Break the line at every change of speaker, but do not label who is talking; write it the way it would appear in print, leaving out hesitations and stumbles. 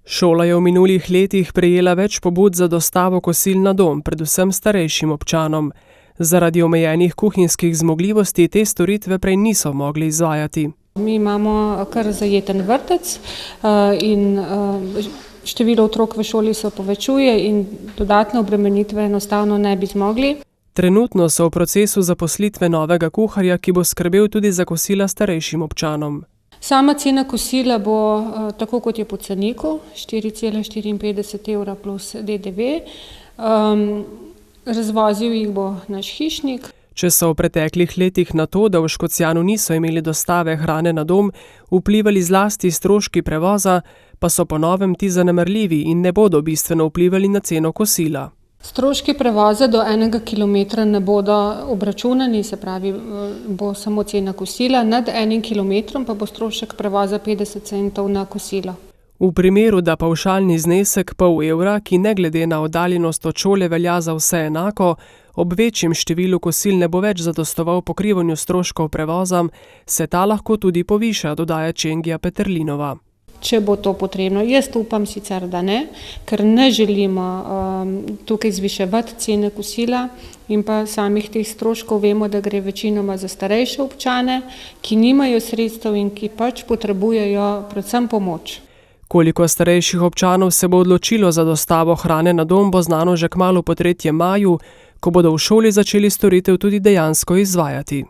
Šola je v minulih letih prejela več pobud za dostavo kosil na dom, predvsem starejšim občanom. Zaradi omejenih kuhinjskih zmogljivosti te storitve prej niso mogli izvajati.
Mi imamo kar zajeten vrtec in število otrok v šoli se povečuje in dodatne obremenitve enostavno ne bi zmogli.
Trenutno so v procesu zaposlitve novega kuharja, ki bo skrbel tudi za kosila starejšim občanom.
Sama cena kosila bo tako, kot je po ceniku, 4,54 evra plus DDV. Razvozil jih bo naš hišnik.
Če so v preteklih letih na to, da v Škocjanu niso imeli dostave hrane na dom, vplivali zlasti stroški prevoza, pa so po novem ti zanemarljivi in ne bodo bistveno vplivali na ceno kosila.
Stroški prevoza do 1 kilometra ne bodo obračunani, se pravi, bo samo cena kosila, nad 1 kilometrom pa bo strošek prevoza 50 centov na kosilo.
V primeru, da pavšalni znesek pol evra, ki ne glede na oddaljenost od šole velja za vse enako, ob večjem številu kosil ne bo več zadostoval pokrivanju stroškov prevoza, se ta lahko tudi poviša, dodaja Čengija Peterlinova.
Če bo to potrebno. Jaz upam sicer, da ne, ker ne želimo tukaj zviševati cene kosila in pa samih teh stroškov. Vemo, da gre večinoma za starejše občane, ki nimajo sredstev in ki pač potrebujejo predvsem pomoč.
Koliko starejših občanov se bo odločilo za dostavo hrane na dom, bo znano že kmalu po 3. maju, ko bodo v šoli začeli storitev tudi dejansko izvajati.